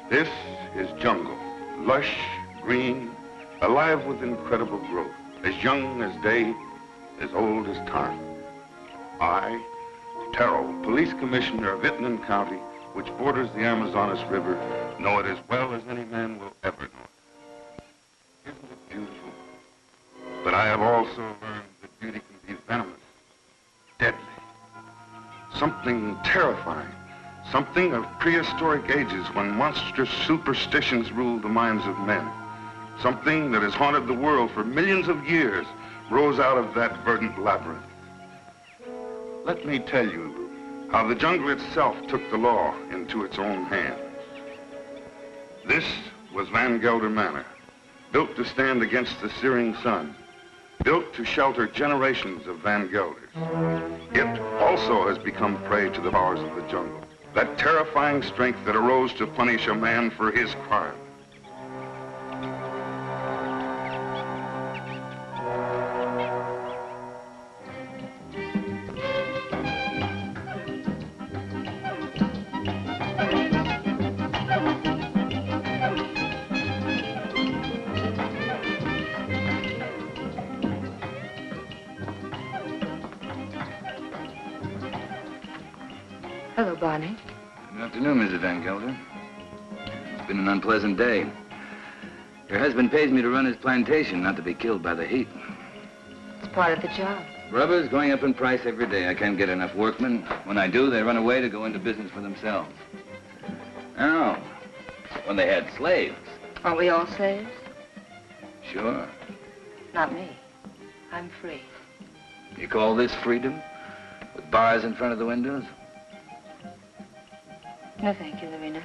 This is jungle, lush, green, alive with incredible growth, as young as day, as old as time. I, Terrell, Police Commissioner of Itnan County, which borders the Amazonas River, know it as well as any man will ever know it. Isn't it beautiful? But I have also learned that beauty can be venomous, deadly, something terrifying, something of prehistoric ages when monstrous superstitions ruled the minds of men. Something that has haunted the world for millions of years rose out of that verdant labyrinth. Let me tell you how the jungle itself took the law into its own hands. This was Van Gelder Manor, built to stand against the searing sun, built to shelter generations of Van Gelders. It also has become prey to the powers of the jungle, that terrifying strength that arose to punish a man for his crime. Hello, Barney. Good afternoon, Mrs. Van Gelder. It's been an unpleasant day. Your husband pays me to run his plantation, not to be killed by the heat. It's part of the job. Rubber's going up in price every day. I can't get enough workmen. When I do, they run away to go into business for themselves. Oh, when they had slaves. Aren't we all slaves? Sure. Not me. I'm free. You call this freedom? With bars in front of the windows? No, thank you, Lorena.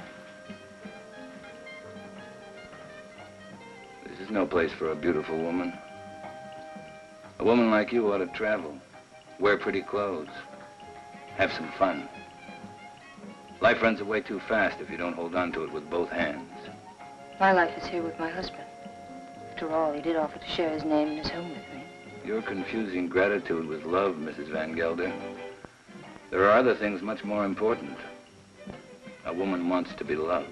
This is no place for a beautiful woman. A woman like you ought to travel, wear pretty clothes, have some fun. Life runs away too fast if you don't hold on to it with both hands. My life is here with my husband. After all, he did offer to share his name and his home with me. You're confusing gratitude with love, Mrs. Van Gelder. There are other things much more important. A woman wants to be loved.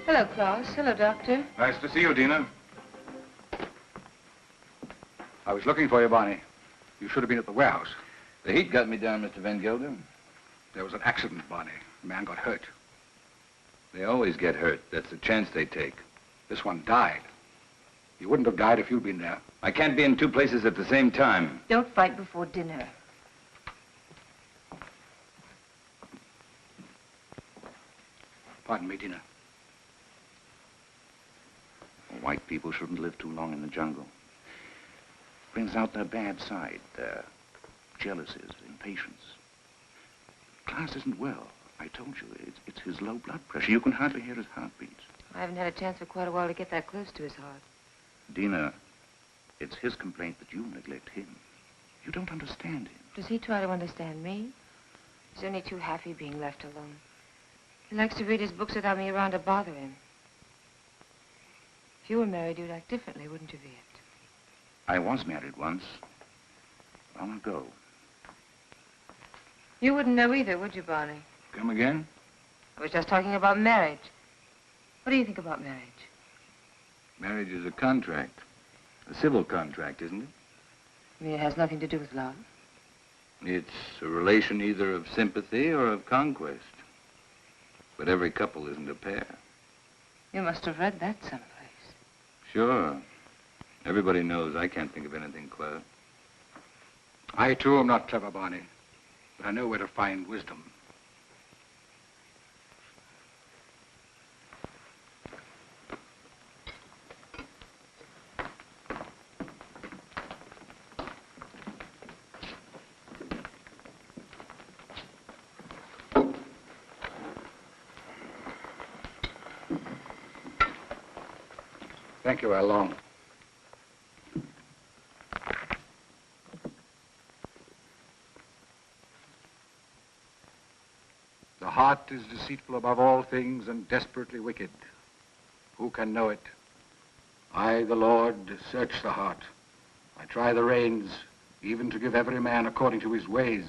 Hello, Klaus. Hello, Doctor. Nice to see you, Dina. I was looking for you, Barney. You should have been at the warehouse. The heat got me down, Mr. Van Gelder. There was an accident, Barney. A man got hurt. They always get hurt. That's the chance they take. This one died. He wouldn't have died if you'd been there. I can't be in two places at the same time. Don't fight before dinner. Pardon me, Dina. White people shouldn't live too long in the jungle. Brings out their bad side, their jealousies, impatience. Klaus isn't well. I told you, it's his low blood pressure. You can hardly hear his heartbeat. I haven't had a chance for quite a while to get that close to his heart. Dina, it's his complaint that you neglect him. You don't understand him. Does he try to understand me? He's only too happy being left alone. He likes to read his books without me around to bother him. If you were married, you'd act differently, wouldn't you, Viet? I was married once. Long ago. You wouldn't know either, would you, Barney? Come again? I was just talking about marriage. What do you think about marriage? Marriage is a contract. A civil contract, isn't it? I mean, it has nothing to do with love. It's a relation either of sympathy or of conquest. But every couple isn't a pair. You must have read that someplace. Sure. Everybody knows I can't think of anything clever. I, too, am not clever, Barney. But I know where to find wisdom. Thank you, Alon. The heart is deceitful above all things and desperately wicked. Who can know it? I, the Lord, search the heart. I try the reins, even to give every man according to his ways,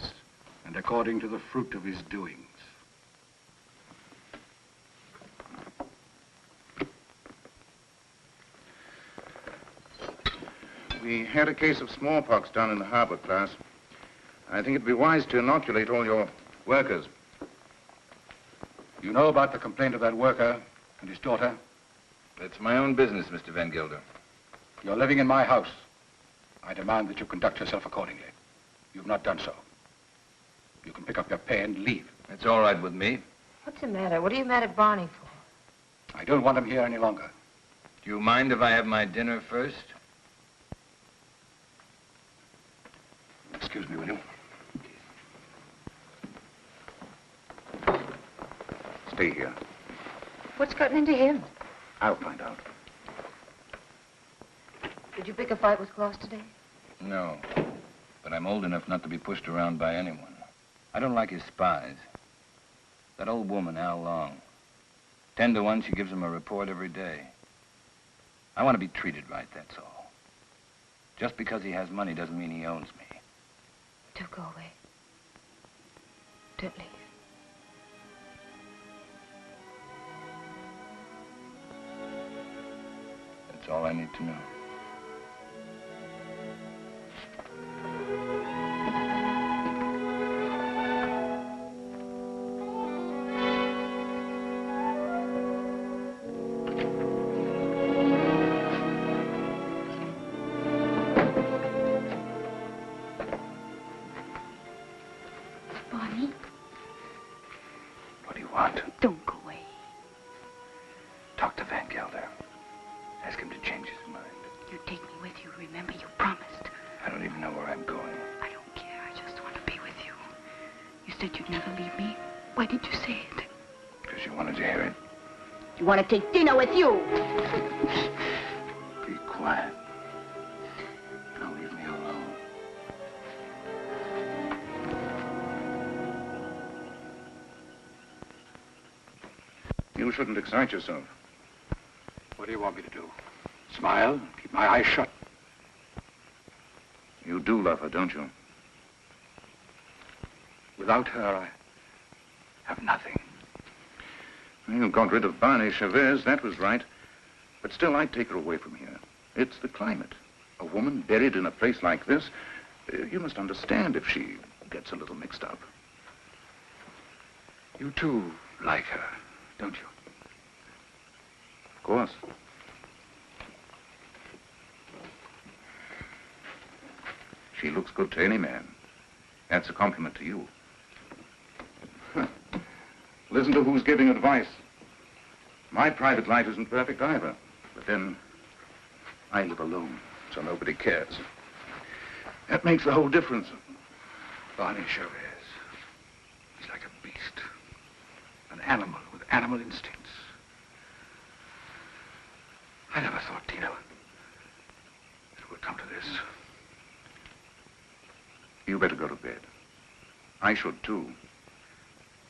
and according to the fruit of his doings. We had a case of smallpox down in the harbor, class. I think it'd be wise to inoculate all your workers. You know about the complaint of that worker and his daughter? It's my own business, Mr. Van Gelder. You're living in my house. I demand that you conduct yourself accordingly. You've not done so. You can pick up your pay and leave. It's all right with me. What's the matter? What are you mad at Barney for? I don't want him here any longer. Do you mind if I have my dinner first? Excuse me, will you? Stay here. What's gotten into him? I'll find out. Did you pick a fight with Claus today? No. But I'm old enough not to be pushed around by anyone. I don't like his spies. That old woman, Al Long. 10 to 1, she gives him a report every day. I want to be treated right, that's all. Just because he has money doesn't mean he owns me. Don't go away. Don't leave. That's all I need to know. You want to take dinner with you? Be quiet. Now leave me alone. You shouldn't excite yourself. What do you want me to do? Smile? Keep my eyes shut? You do love her, don't you? Without her, I have nothing. You got rid of Barney Chavez, that was right. But still, I'd take her away from here. It's the climate. A woman buried in a place like this, you must understand if she gets a little mixed up. You too like her, don't you? Of course. She looks good to any man. That's a compliment to you. Listen to who's giving advice. My private life isn't perfect either. But then, I live alone, so nobody cares. That makes the whole difference. Barney Chavez. He's like a beast. An animal with animal instincts. I never thought, Tino, it would come to this. You better go to bed. I should, too.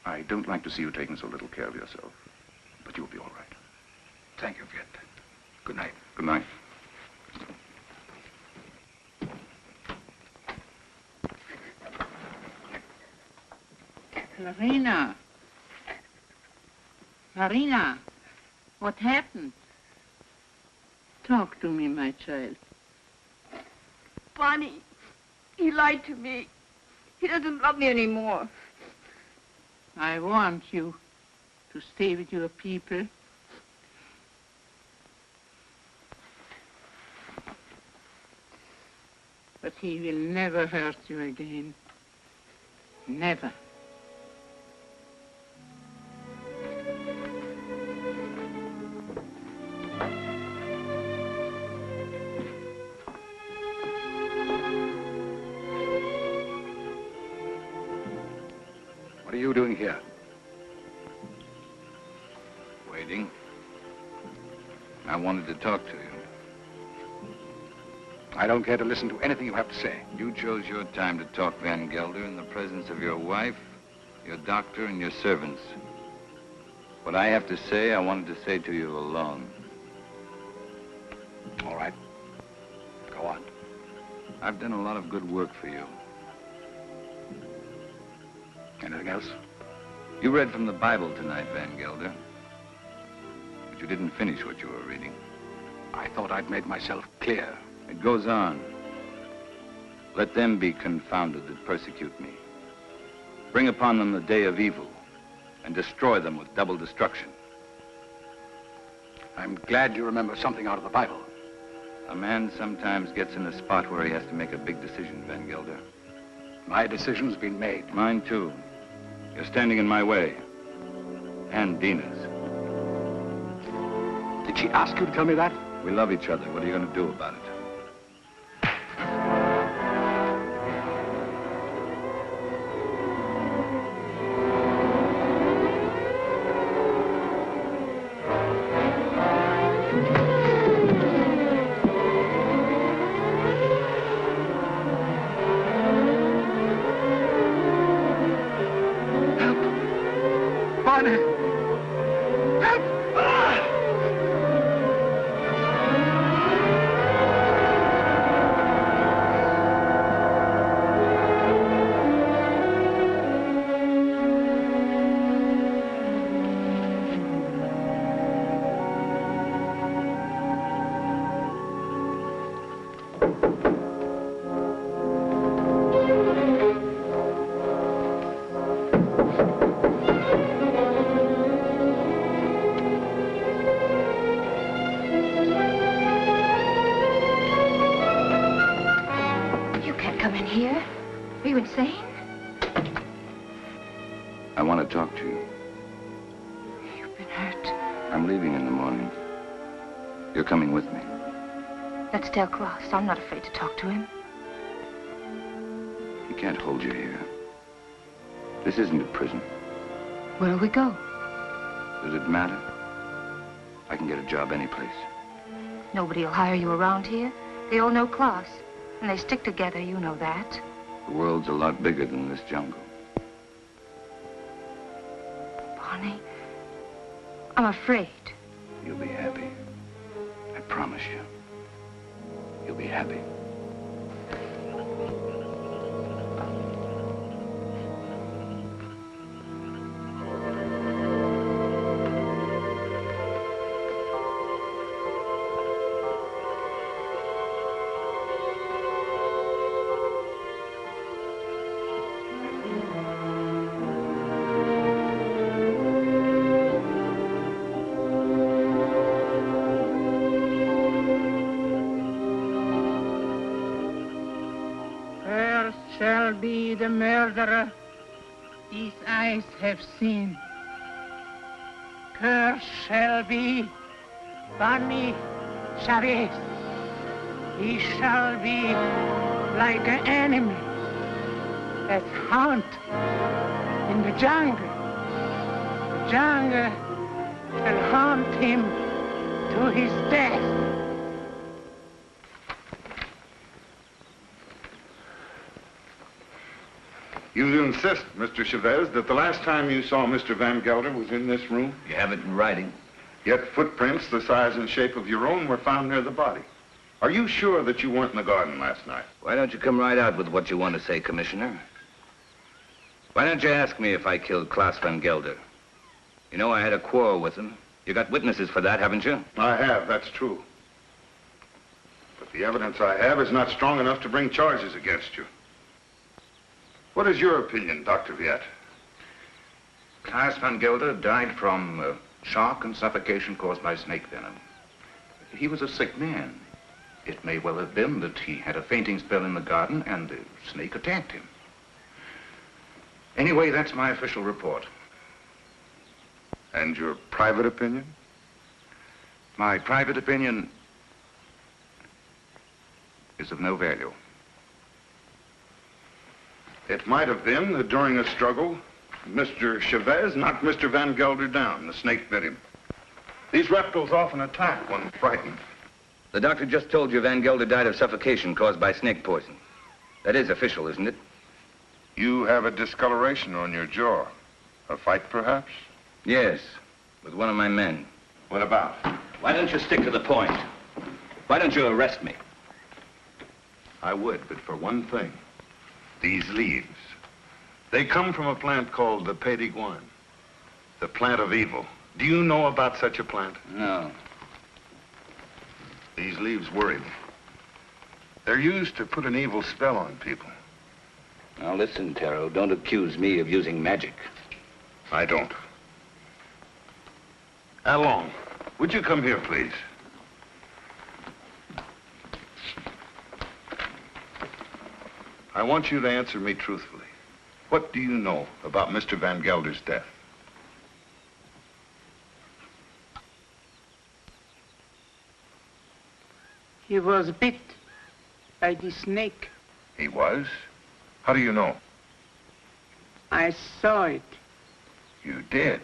I don't like to see you taking so little care of yourself. But you'll be all right. Thank you, Viet. Good night. Good night. Marina. Marina, what happened? Talk to me, my child. Barney, he lied to me. He doesn't love me anymore. I want you to stay with your people. But he will never hurt you again. Never. What are you doing here? Waiting. I wanted to talk to you. I don't care to listen to anything you have to say. You chose your time to talk, Van Gelder, in the presence of your wife, your doctor, and your servants. What I have to say, I wanted to say to you alone. All right. Go on. I've done a lot of good work for you. Anything else? You read from the Bible tonight, Van Gelder. But you didn't finish what you were reading. I thought I'd made myself clear. It goes on. Let them be confounded that persecute me. Bring upon them the day of evil and destroy them with double destruction. I'm glad you remember something out of the Bible. A man sometimes gets in a spot where he has to make a big decision, Van Gelder. My decision's been made. Mine, too. You're standing in my way. And Dina's. Did she ask you to tell me that? We love each other. What are you going to do about it? Talk to you. You've been hurt. I'm leaving in the morning. You're coming with me. Let's tell Klaus. I'm not afraid to talk to him. He can't hold you here. This isn't a prison. Where'll we go? Does it matter? I can get a job any place. Nobody'll hire you around here. They all know Klaus. And they stick together, you know that. The world's a lot bigger than this jungle. Barney, I'm afraid. You'll be happy. I promise you. You'll be happy. Be the murderer these eyes have seen. Cursed shall be Barney Chavez. He shall be like an enemy that haunt in the jungle. The jungle shall haunt him to his death. You insist, Mr. Chavez, that the last time you saw Mr. Van Gelder was in this room? You have it in writing. Yet footprints the size and shape of your own were found near the body. Are you sure that you weren't in the garden last night? Why don't you come right out with what you want to say, Commissioner? Why don't you ask me if I killed Klaus Van Gelder? You know I had a quarrel with him. You got witnesses for that, haven't you? I have, that's true. But the evidence I have is not strong enough to bring charges against you. What is your opinion, Dr. Viet? Klaus Van Gelder died from shock and suffocation caused by snake venom. He was a sick man. It may well have been that he had a fainting spell in the garden and the snake attacked him. Anyway, that's my official report. And your private opinion? My private opinion is of no value. It might have been that during a struggle, Mr. Chavez knocked Mr. Van Gelder down. The snake bit him. These reptiles often attack when frightened. The doctor just told you Van Gelder died of suffocation caused by snake poison. That is official, isn't it? You have a discoloration on your jaw. A fight, perhaps? Yes, with one of my men. What about? Why don't you stick to the point? Why don't you arrest me? I would, but for one thing. These leaves. They come from a plant called the Payton, the plant of evil. Do you know about such a plant? No. These leaves worry me. They're used to put an evil spell on people. Now listen, Taro, don't accuse me of using magic. I don't. Along, would you come here, please? I want you to answer me truthfully. What do you know about Mr. Van Gelder's death? He was bit by the snake. He was? How do you know? I saw it. You did?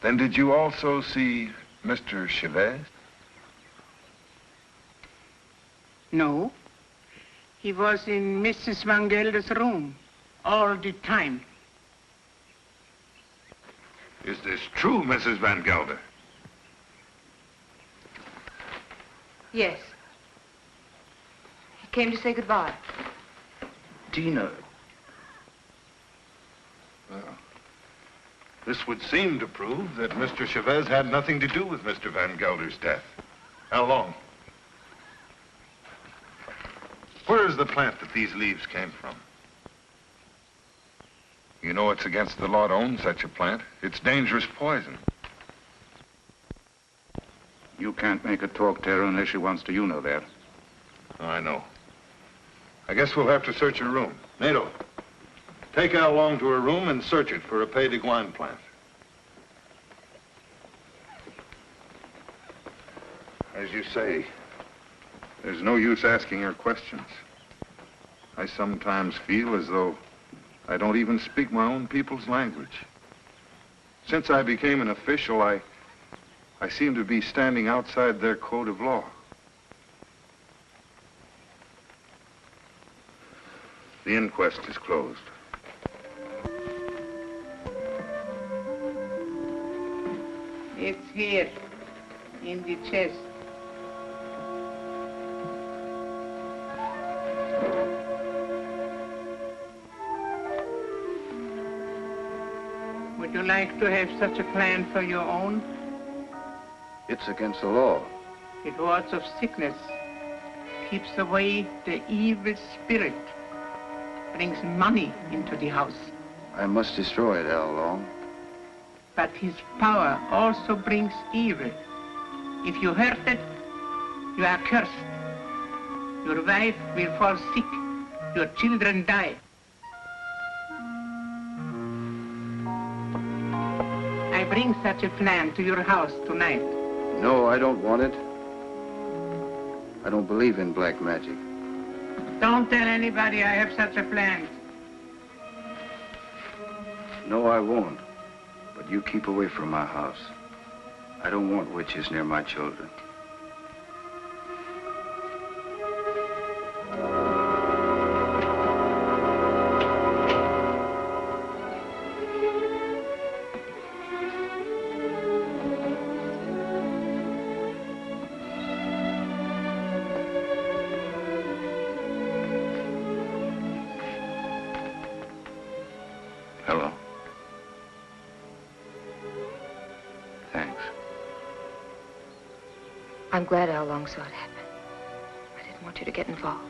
Then did you also see Mr. Chavez? No. He was in Mrs. Van Gelder's room all the time. Is this true, Mrs. Van Gelder? Yes. He came to say goodbye. Tina. Well, this would seem to prove that Mr. Chavez had nothing to do with Mr. Van Gelder's death. How long? Where is the plant that these leaves came from? You know it's against the law to own such a plant. It's dangerous poison. You can't make her talk, Tara, unless she wants to. You know that. I know. I guess we'll have to search her room. Nato, take Al along to her room and search it for a Payton plant. As you say, there's no use asking her questions. I sometimes feel as though I don't even speak my own people's language. Since I became an official, I seem to be standing outside their code of law. The inquest is closed. It's here, in the chest. Would you like to have such a plan for your own? It's against the law. It wards of sickness, keeps away the evil spirit, brings money into the house. I must destroy it, Al Long. But his power also brings evil. If you hurt it, you are cursed. Your wife will fall sick. Your children die. I bring such a plan to your house tonight. No, I don't want it. I don't believe in black magic. Don't tell anybody I have such a plan. No, I won't. But you keep away from my house. I don't want witches near my children. Hello. Thanks. I'm glad Al Long saw it happen. I didn't want you to get involved.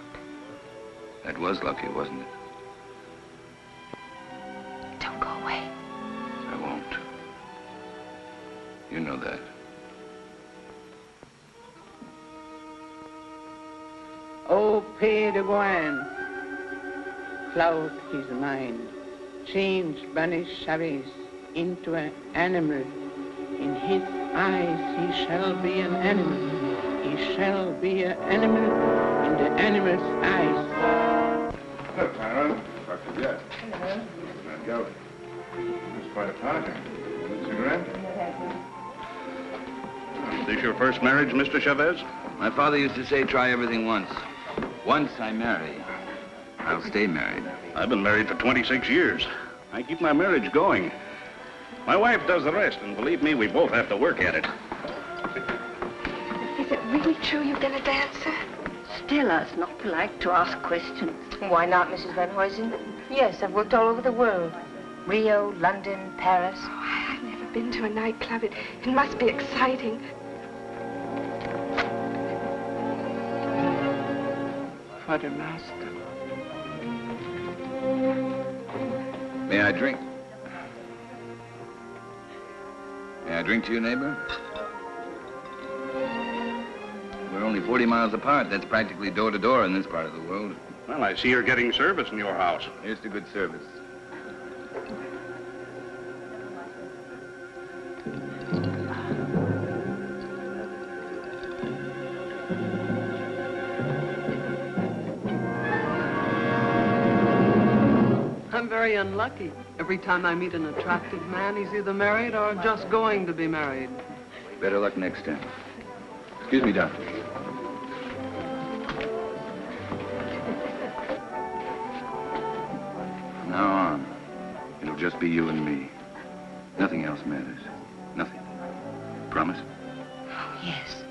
That was lucky, wasn't it? Don't go away. I won't. You know that. Oh, Payton, cloud his mind, change banish Chavez into an animal. In his eyes he shall be an animal. He shall be an animal in the animal's eyes. Hello, Tara. Dr. Jett. Hello. Van Gelder. It's quite a party. Cigarette? Is this your first marriage, Mr. Chavez? My father used to say, try everything once. Once I marry, I'll stay married. I've been married for 26 years. I keep my marriage going. My wife does the rest, and believe me, we both have to work at it. Is it really true you've been a dancer? tell us not to like to ask questions. Why not, Mrs. Van Huysen? Yes, I've worked all over the world. Rio, London, Paris. Oh, I've never been to a nightclub. It must be exciting. Quartermaster. May I drink? May I drink to you, neighbor? We're only 40 miles apart. That's practically door to door in this part of the world. Well, I see you're getting service in your house. Here's to good service. I'm very unlucky. Every time I meet an attractive man, he's either married or just going to be married. Better luck next time. Excuse me, doctor. From now on, it'll just be you and me. Nothing else matters. Nothing. Promise? Oh, yes,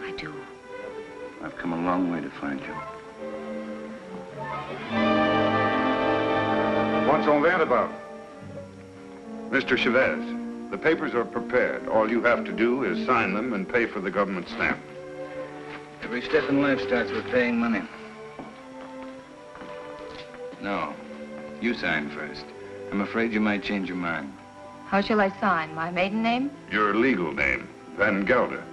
I do. I've come a long way to find you. What's all that about? Mr. Chavez, the papers are prepared. All you have to do is sign them and pay for the government stamp. Every step in life starts with paying money. No, you sign first. I'm afraid you might change your mind. How shall I sign? My maiden name? Your legal name, Van Gelder.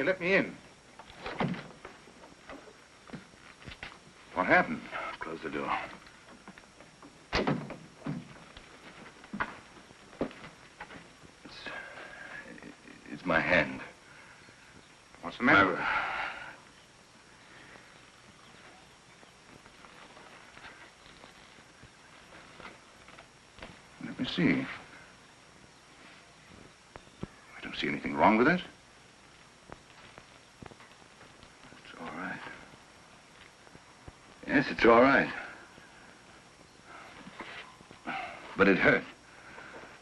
Let me in. What happened? Close the door. It's my hand. What's the matter? Let me see. I don't see anything wrong with it. Yes, it's all right. But it hurt.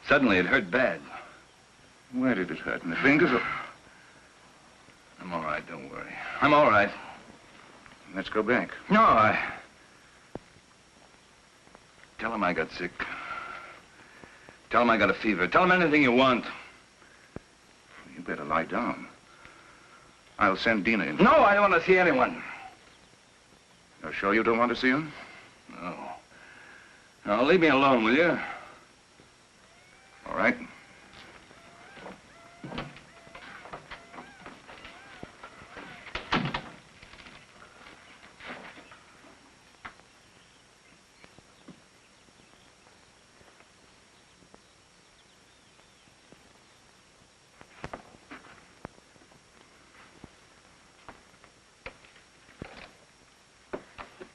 Suddenly, it hurt bad. Where did it hurt? In the fingers or... I'm all right, don't worry. I'm all right. Let's go back. No, Tell him I got sick. Tell him I got a fever. Tell him anything you want. You better lie down. I'll send Dina in. No, I don't want to see anyone. You're sure you don't want to see him? No. Now, leave me alone, will you? All right.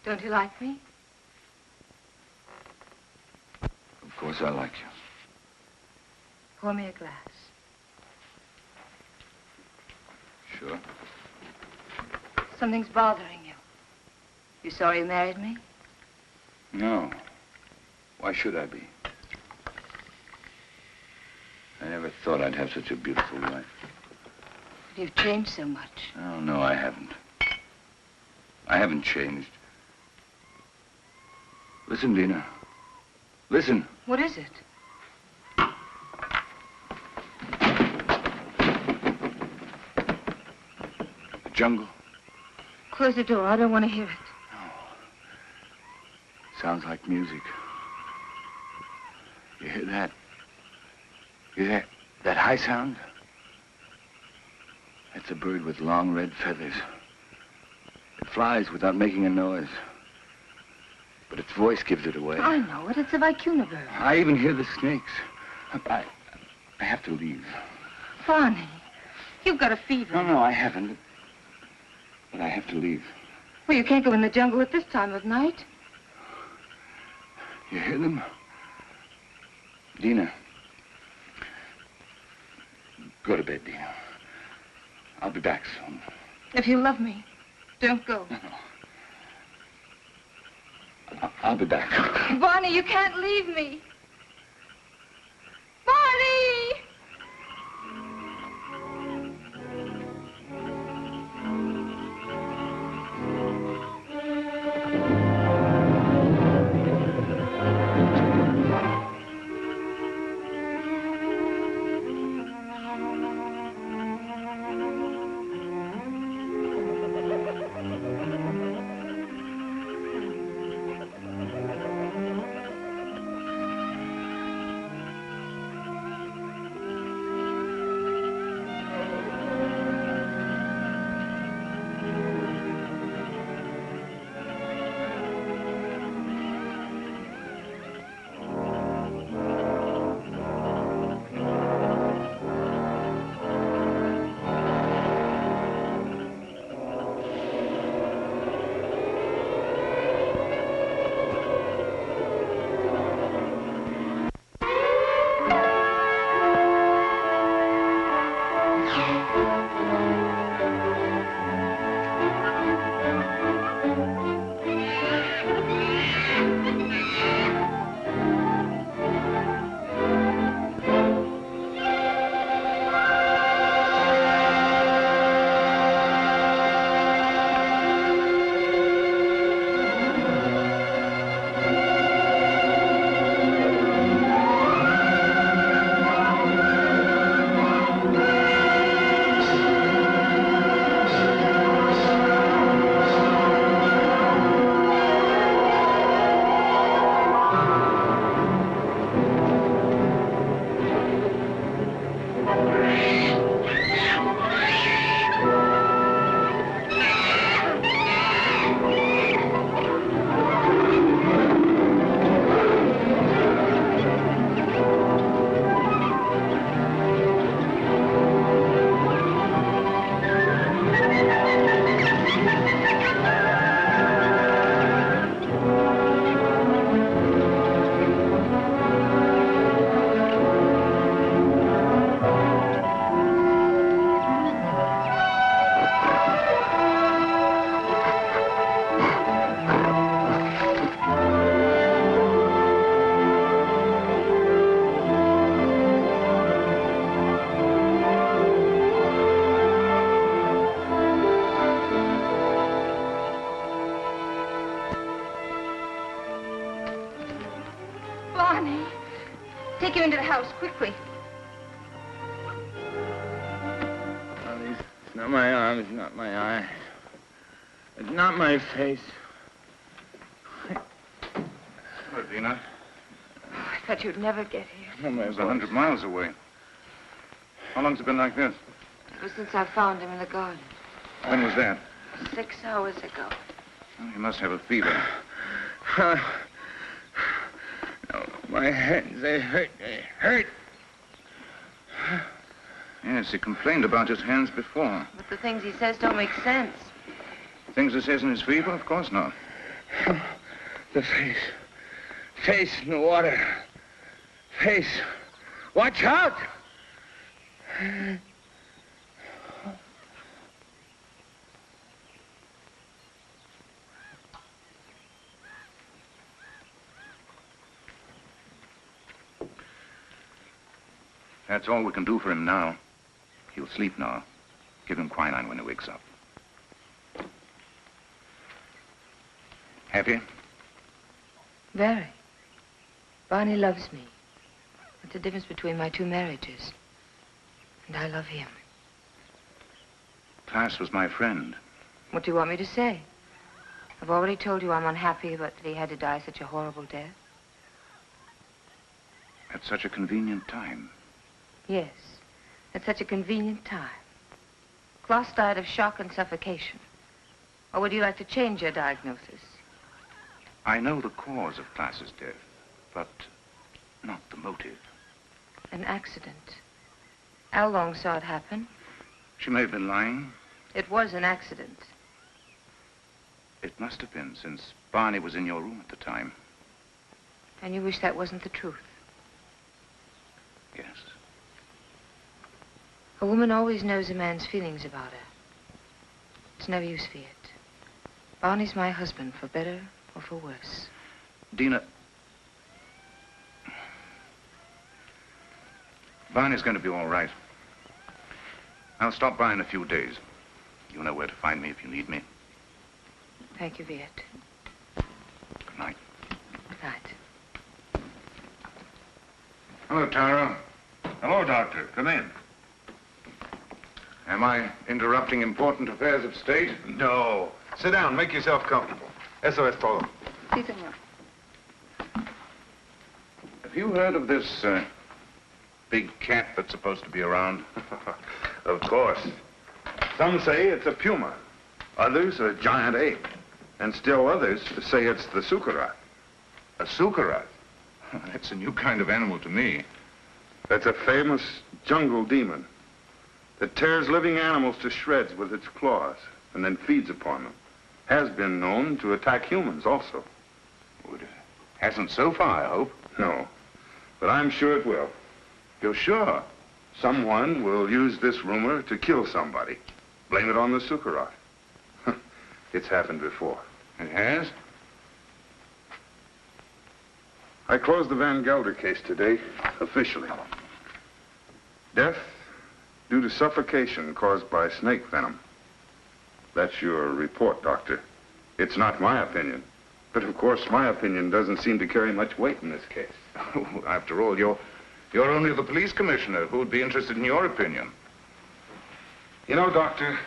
Don't you like me? Of course I like you. Pour me a glass. Sure. Something's bothering you. You sorry you married me? No. Why should I be? I never thought I'd have such a beautiful wife. You've changed so much. Oh, no, I haven't. I haven't changed. Listen, Dina. Listen. What is it? The jungle. Close the door. I don't want to hear it. No. Sounds like music. You hear that? You hear that high sound? That's a bird with long red feathers. It flies without making a noise. But But its voice gives it away. I know it. It's a vicuna bird. I even hear the snakes. I have to leave. Barney, you've got a fever. No, I haven't. But I have to leave. Well, you can't go in the jungle at this time of night. You hear them? Dina. Go to bed, Dina. I'll be back soon. If you love me, don't go. No. I'll be back. Barney, you can't leave me. Barney! Take him into the house, quickly. It's not my arm, it's not my eye. It's not my face. Hello, Dina. I thought you'd never get here. Oh, my It was 100 miles away. How long's it been like this? Ever since I found him in the garden. When was that? 6 hours ago. Well, you must have a fever. No, my hands, they hurt. They hurt. Yes, he complained about his hands before. But the things he says don't make sense. Things he says in his fever? Of course not. The face. Face in the water. Face. Watch out! That's all we can do for him now. He'll sleep now. Give him quinine when he wakes up. Happy? Very. Barney loves me. That's the difference between my 2 marriages. And I love him. Klaas was my friend. What do you want me to say? I've already told you I'm unhappy about that he had to die such a horrible death. At such a convenient time. Yes, at such a convenient time. Klaas died of shock and suffocation. Or would you like to change your diagnosis? I know the cause of Class's death, but not the motive. An accident. How long saw it happen? She may have been lying. It was an accident. It must have been, since Barney was in your room at the time. And you wish that wasn't the truth? Yes. A woman always knows a man's feelings about her. It's no use, Viet. Barney's my husband, for better or for worse. Dina... Barney's going to be all right. I'll stop by in a few days. You know where to find me if you need me. Thank you, Viet. Good night. Good night. Hello, Tara. Hello, Doctor. Come in. Am I interrupting important affairs of state? No. Sit down. Make yourself comfortable. Eso es todo. Sí, señor. Have you heard of this big cat that's supposed to be around? Of course. Some say it's a puma. Others a giant ape. And still others say it's the sucarat. A sucarat? That's a new kind of animal to me. That's a famous jungle demon that tears living animals to shreds with its claws and then feeds upon them. Has been known to attack humans also. It hasn't so far, I hope. No, but I'm sure it will. You're sure? Someone will use this rumor to kill somebody. Blame it on the sucarat. It's happened before. It has? I closed the Van Gelder case today, officially. Death due to suffocation caused by snake venom. That's your report, Doctor. It's not my opinion. But of course, my opinion doesn't seem to carry much weight in this case. After all, you're only the police commissioner. Who would be interested in your opinion? You know, Doctor,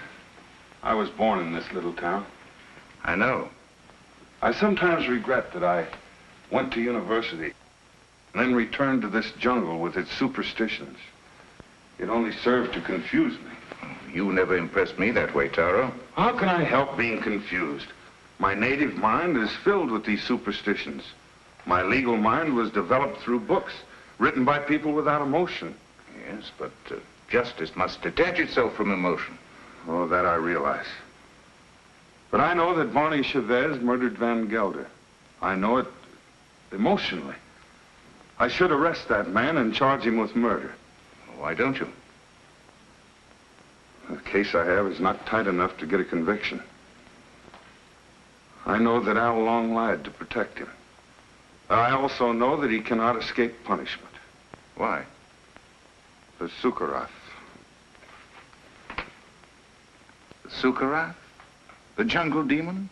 I was born in this little town. I know. I sometimes regret that I went to university and then returned to this jungle with its superstitions. It only served to confuse me. You never impressed me that way, Taro. How can I help being confused? My native mind is filled with these superstitions. My legal mind was developed through books written by people without emotion. Yes, but justice must detach itself from emotion. Oh, that I realize. But I know that Barney Chavez murdered Van Gelder. I know it emotionally. I should arrest that man and charge him with murder. Why don't you? The case I have is not tight enough to get a conviction. I know that Al Long lied to protect him. I also know that he cannot escape punishment. Why? The Sucarat. The Sucarat? The jungle demon?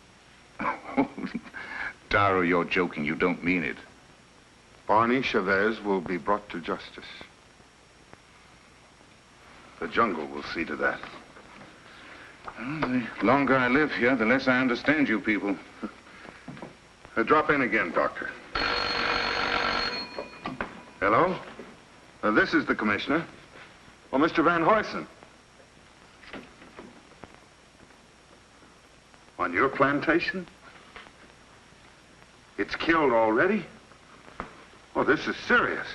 Taro, you're joking. You don't mean it. Barney Chavez will be brought to justice. The jungle will see to that. Well, the longer I live here, the less I understand you people. Drop in again, Doctor. Hello? This is the commissioner. Oh, Mr. Van Huysen. On your plantation? It's killed already? Oh, this is serious.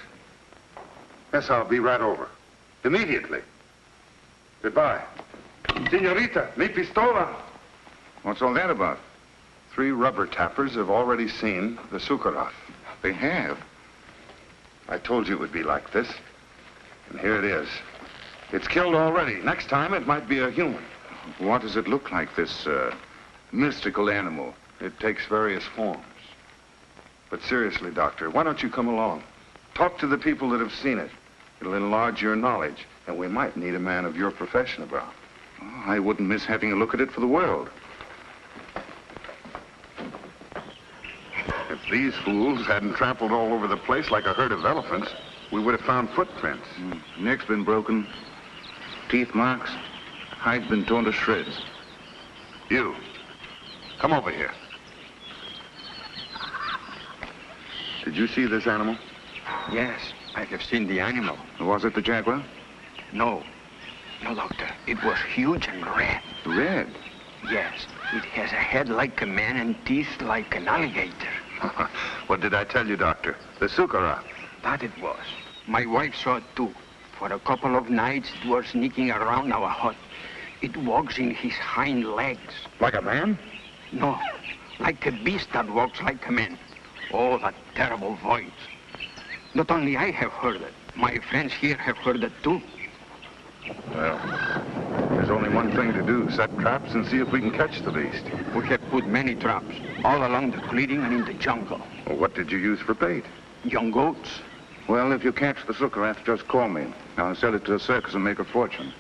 Yes, I'll be right over. Immediately. Goodbye. Senorita, mi pistola. What's all that about? 3 rubber tappers have already seen the Sucarat. They have? I told you it would be like this. And here it is. It's killed already. Next time, it might be a human. What does it look like, this mystical animal? It takes various forms. But seriously, Doctor, why don't you come along? Talk to the people that have seen it. It'll enlarge your knowledge, and we might need a man of your profession about. Oh, I wouldn't miss having a look at it for the world. If these fools hadn't trampled all over the place like a herd of elephants, we would have found footprints. Neck's been broken, teeth marks, hide's been torn to shreds. You, come over here. Did you see this animal? Yes, I have seen the animal. Was it the jaguar? No. No, Doctor. It was huge and red. Red? Yes. It has a head like a man and teeth like an alligator. What did I tell you, Doctor? The sukara. That it was. My wife saw it too. For a couple of nights, it was sneaking around our hut. It walks in his hind legs. Like a man? No, like a beast that walks like a man. Oh, that terrible voice. Not only I have heard it, my friends here have heard it too. Well, there's only one thing to do. Set traps and see if we can catch the beast. We have put many traps, all along the clearing and in the jungle. Well, what did you use for bait? Young goats. Well, if you catch the sukarath, just call me. I'll sell it to a circus and make a fortune.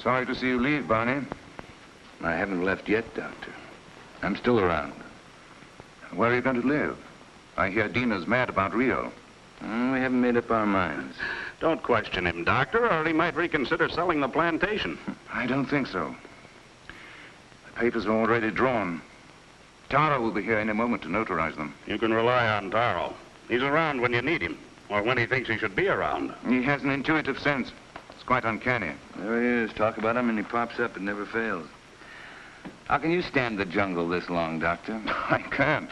Sorry to see you leave, Barney. I haven't left yet, Doctor. I'm still around. Where are you going to live? I hear Dina's mad about Rio. We haven't made up our minds. Don't question him, Doctor, or he might reconsider selling the plantation. I don't think so. The papers are already drawn. Tara will be here any moment to notarize them. You can rely on Taro. He's around when you need him, or when he thinks he should be around. He has an intuitive sense. It's quite uncanny. There he is. Talk about him and he pops up. It never fails. How can you stand the jungle this long, Doctor? I can't.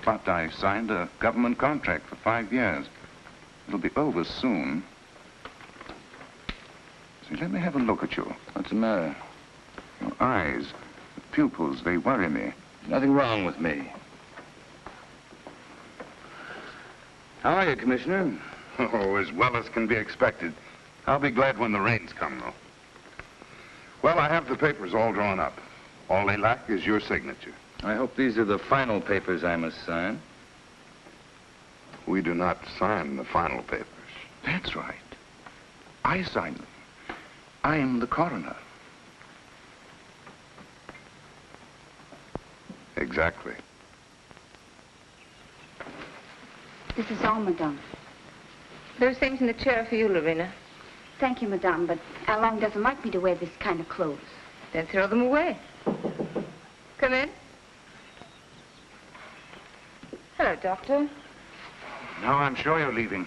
But I signed a government contract for 5 years. It'll be over soon. See, let me have a look at you. What's the matter? Your eyes, the pupils, they worry me. Nothing wrong with me. How are you, Commissioner? Oh, as well as can be expected. I'll be glad when the rains come, though. Well, I have the papers all drawn up. All they lack is your signature. I hope these are the final papers I must sign. We do not sign the final papers. That's right. I sign them. I am the coroner. Exactly. This is all, madame. Those things in the chair are for you, Lorena. Thank you, madame, but Alain doesn't like me to wear this kind of clothes. Then throw them away. Come in. Hello, Doctor. Now I'm sure you're leaving.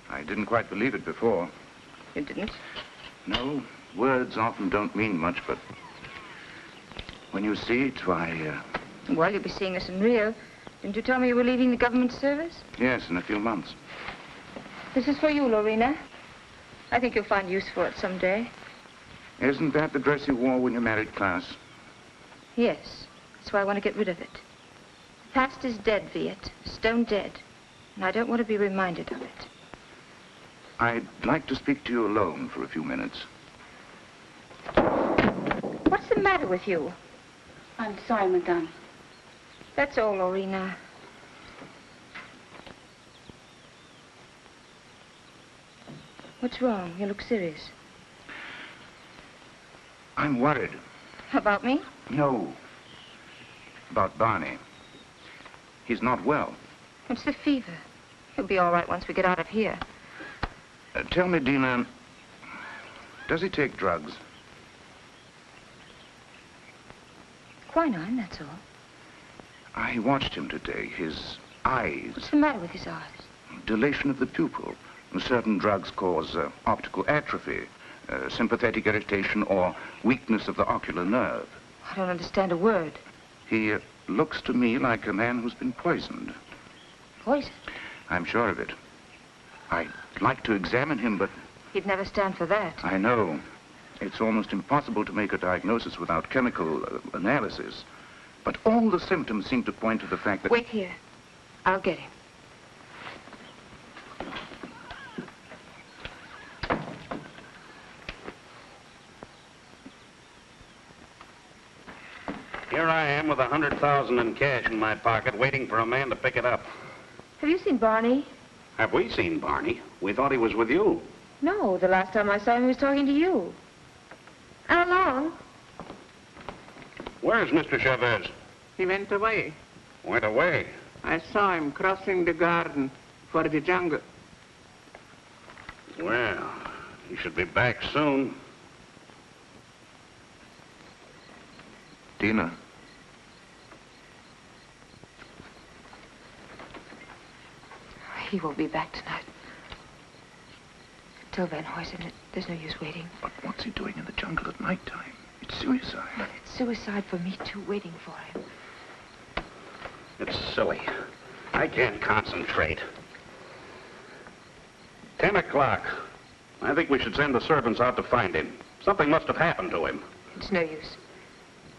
I didn't quite believe it before. You didn't? No, words often don't mean much, but when you see it, why, Well, you'll be seeing us in Rio. Didn't you tell me you were leaving the government service? Yes, in a few months. This is for you, Lorena. I think you'll find use for it someday. Isn't that the dress you wore when you married Klaus? Yes. That's why I want to get rid of it. The past is dead, Viet. Stone dead. And I don't want to be reminded of it. I'd like to speak to you alone for a few minutes. What's the matter with you? I'm sorry, madame. That's all, Lorena. What's wrong? You look serious. I'm worried. About me? No. About Barney. He's not well. It's the fever. He'll be all right once we get out of here. Tell me, Dina, does he take drugs? Quinine, that's all. I watched him today. His eyes. What's the matter with his eyes? Dilation of the pupil. Certain drugs cause optical atrophy, sympathetic irritation, or weakness of the ocular nerve. I don't understand a word. He looks to me like a man who's been poisoned. Poisoned? I'm sure of it. I'd like to examine him, but... He'd never stand for that. I know. It's almost impossible to make a diagnosis without chemical analysis. But all the symptoms seem to point to the fact that... Wait here. I'll get him. Here I am with $100,000 in cash in my pocket, waiting for a man to pick it up. Have you seen Barney? Have we seen Barney? We thought he was with you. No, the last time I saw him, he was talking to you. How long? Where's Mr. Chavez? He went away. Went away? I saw him crossing the garden for the jungle. Well, he should be back soon. Tina. He won't be back tonight. Tell Van Huysen there's no use waiting. But what's he doing in the jungle at nighttime? It's suicide. It's suicide for me, too, waiting for him. It's silly. I can't concentrate. 10 o'clock. I think we should send the servants out to find him. Something must have happened to him. It's no use.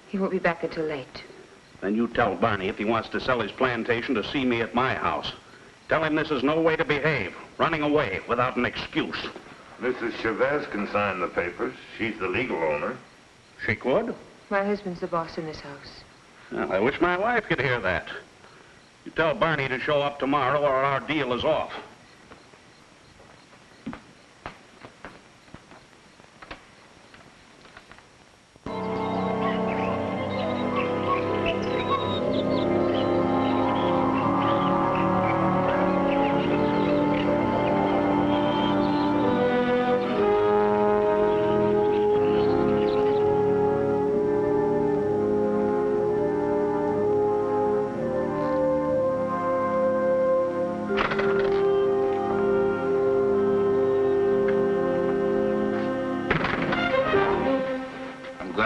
He won't be back until late. Then you tell Barney if he wants to sell his plantation to see me at my house. Tell him this is no way to behave, running away without an excuse. Mrs. Chavez can sign the papers. She's the legal owner. She could? My husband's the boss in this house. Well, I wish my wife could hear that. You tell Barney to show up tomorrow or our deal is off.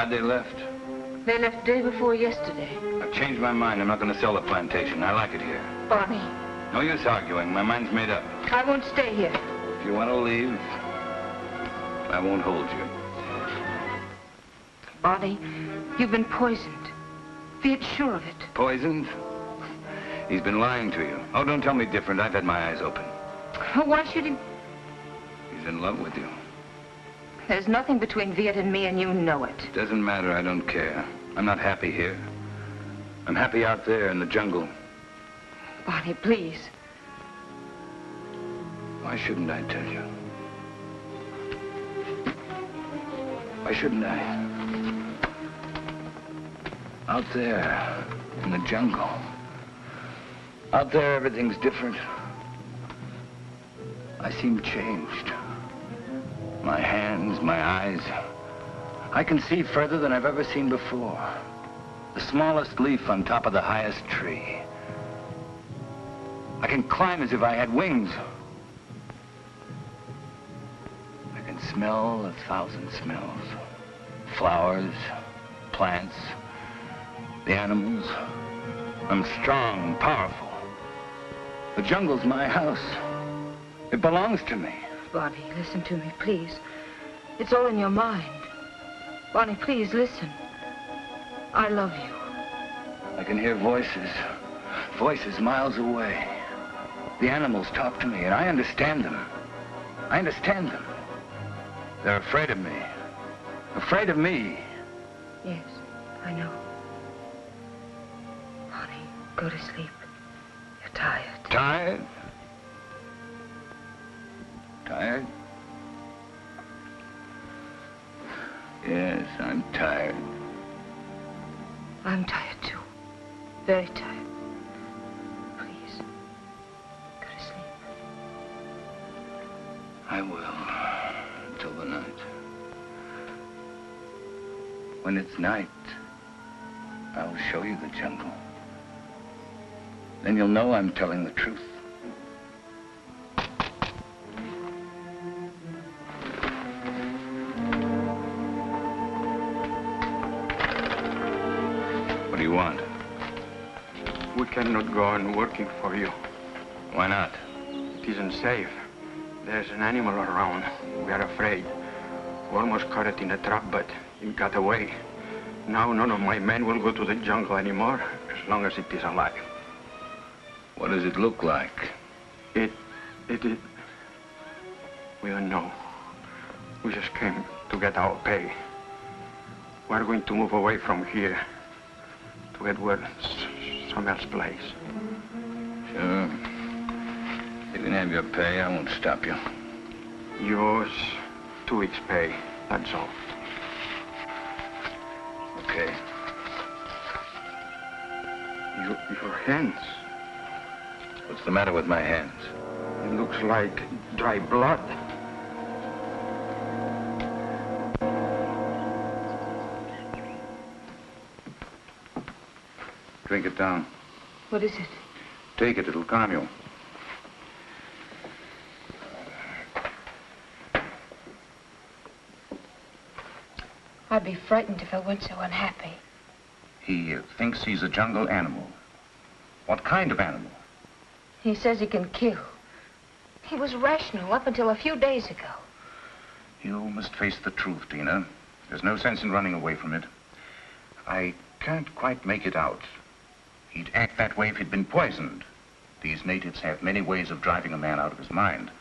They left. They left day before yesterday. I've changed my mind. I'm not going to sell the plantation. I like it here. Barney. No use arguing. My mind's made up. I won't stay here. If you want to leave, I won't hold you. Barney, you've been poisoned. Be sure of it. Poisoned? He's been lying to you. Oh, don't tell me different. I've had my eyes open. Why should he? He's in love with you. There's nothing between Viet and me, and you know it. Doesn't matter. I don't care. I'm not happy here. I'm happy out there in the jungle. Barney, please. Why shouldn't I tell you? Why shouldn't I? Out there in the jungle. Out there, everything's different. I seem changed. My hands, my eyes. I can see further than I've ever seen before. The smallest leaf on top of the highest tree. I can climb as if I had wings. I can smell 1,000 smells. Flowers, plants, the animals. I'm strong, powerful. The jungle's my house. It belongs to me. Barney, listen to me, please. It's all in your mind. Barney, please, listen. I love you. I can hear voices. Voices miles away. The animals talk to me, and I understand them. I understand them. They're afraid of me. Afraid of me. Yes, I know. Barney, go to sleep. You're tired. Tired? Tired? Yes, I'm tired. I'm tired, too. Very tired. Please, go to sleep. I will, until the night. When it's night, I'll show you the jungle. Then you'll know I'm telling the truth. What do you want? We cannot go on working for you. Why not? It isn't safe. There's an animal around. We are afraid. We almost caught it in a trap, but it got away. Now none of my men will go to the jungle anymore, as long as it is alive. What does it look like? It is... We don't know. We just came to get our pay. We're going to move away from here. to Edward Sommer's place. Sure. You can have your pay. I won't stop you. Yours, 2 weeks' pay. That's all. Okay. Your hands. What's the matter with my hands? It looks like dry blood. Drink it down. What is it? Take it, it'll calm you. I'd be frightened if I weren't so unhappy. He thinks he's a jungle animal. What kind of animal? He says he can kill. He was rational up until a few days ago. You must face the truth, Tina. There's no sense in running away from it. I can't quite make it out. He'd act that way if he'd been poisoned. These natives have many ways of driving a man out of his mind.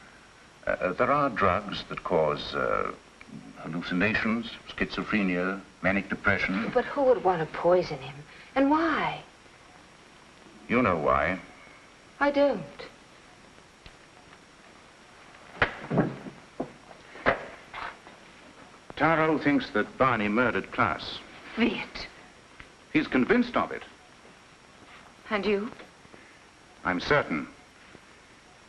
There are drugs that cause hallucinations, schizophrenia, manic depression. But who would want to poison him? And why? You know why. I don't. Taro thinks that Barney murdered Klaas. Viet. He's convinced of it. And you? I'm certain.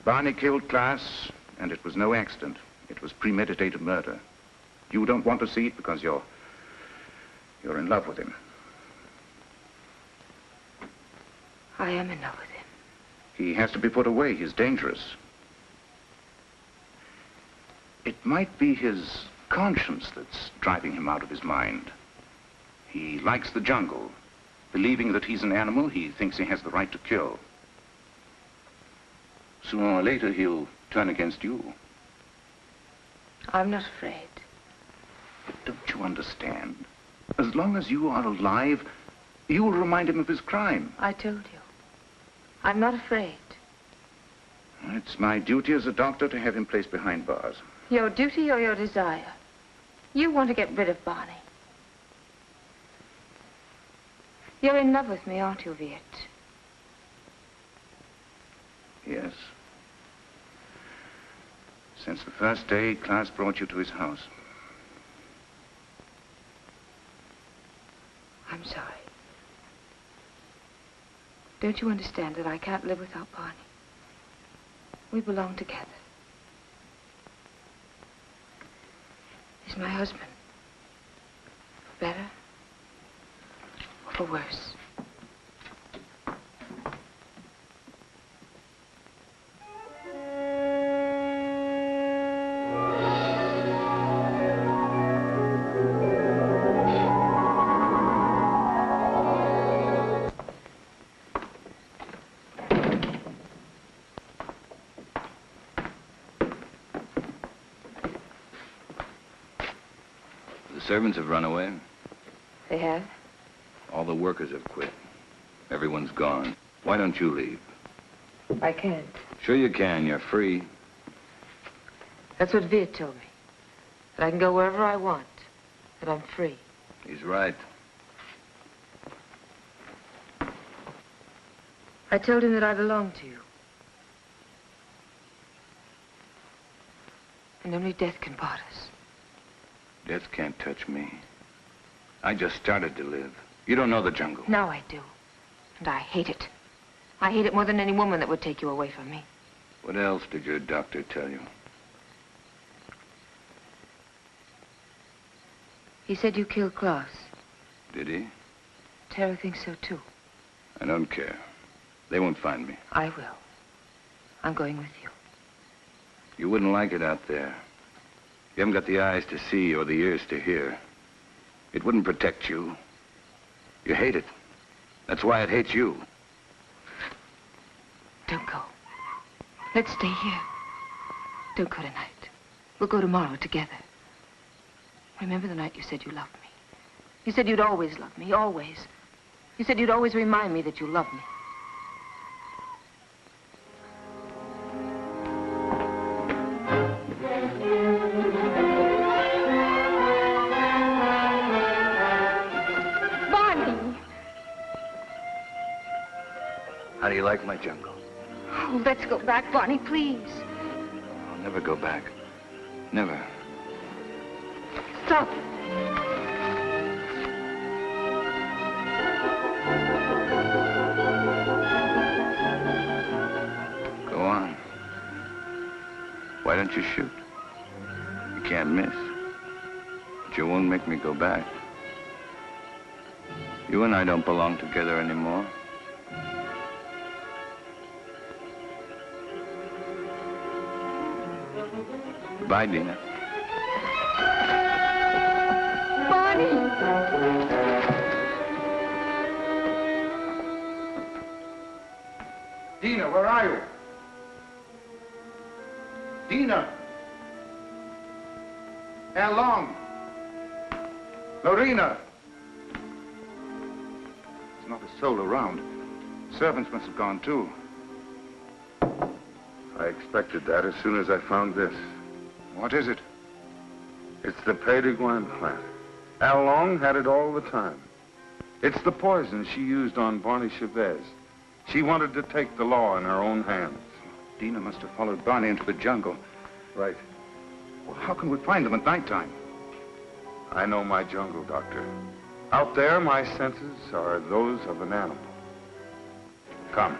Barney killed Klaas, and it was no accident. It was premeditated murder. You don't want to see it because you're in love with him. I am in love with him. He has to be put away. He's dangerous. It might be his conscience that's driving him out of his mind. He likes the jungle. Believing that he's an animal, he thinks he has the right to kill. Sooner or later, he'll turn against you. I'm not afraid. But don't you understand? As long as you are alive, you will remind him of his crime. I told you. I'm not afraid. It's my duty as a doctor to have him placed behind bars. Your duty or your desire? You want to get rid of Barney. You're in love with me, aren't you, Viet? Yes. Since the first day Klaas brought you to his house. I'm sorry. Don't you understand that I can't live without Barney? We belong together. He's my husband. For better or for worse. The servants have run away. They have? All the workers have quit. Everyone's gone. Why don't you leave? I can't. Sure you can. You're free. That's what Viet told me. That I can go wherever I want. That I'm free. He's right. I told him that I belong to you. And only death can part us. Death can't touch me. I just started to live. You don't know the jungle. Now I do. And I hate it. I hate it more than any woman that would take you away from me. What else did your doctor tell you? He said you killed Klaas. Did he? Tara thinks so, too. I don't care. They won't find me. I will. I'm going with you. You wouldn't like it out there. You haven't got the eyes to see or the ears to hear. It wouldn't protect you. You hate it. That's why it hates you. Don't go. Let's stay here. Don't go tonight. We'll go tomorrow together. Remember the night you said you loved me? You said you'd always love me, always. You said you'd always remind me that you love me. How do you like my jungle? Oh, let's go back, Barney, please. I'll never go back. Never. Stop. Go on. Why don't you shoot? You can't miss. But you won't make me go back. You and I don't belong together anymore. Goodbye, Dina. Barney! Dina, where are you? Dina! How long? Lorena! There's not a soul around. Servants must have gone too. I expected that as soon as I found this. What is it? It's the Payton plant. Al Long had it all the time. It's the poison she used on Barney Chavez. She wanted to take the law in her own hands. Dina must have followed Barney into the jungle. Right. Well, how can we find them at nighttime? I know my jungle, Doctor. Out there, my senses are those of an animal. Come.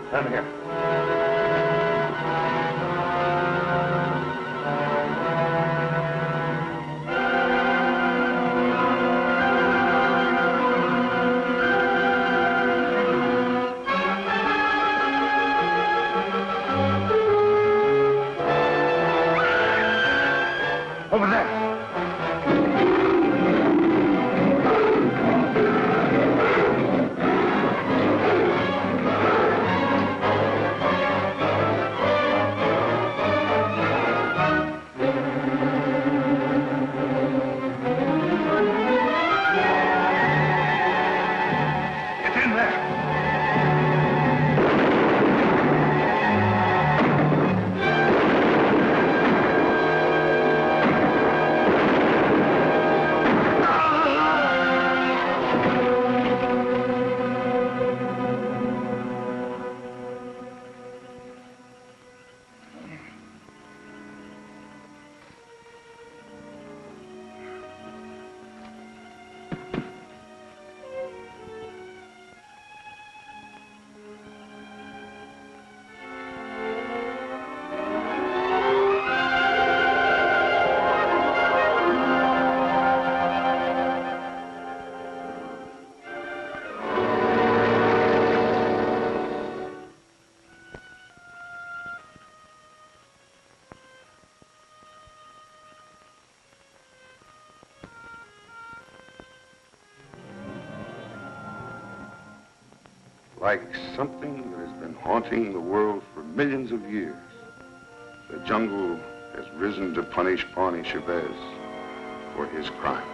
Come here. Over there. Like something that has been haunting the world for millions of years, the jungle has risen to punish Barney Chavez for his crime.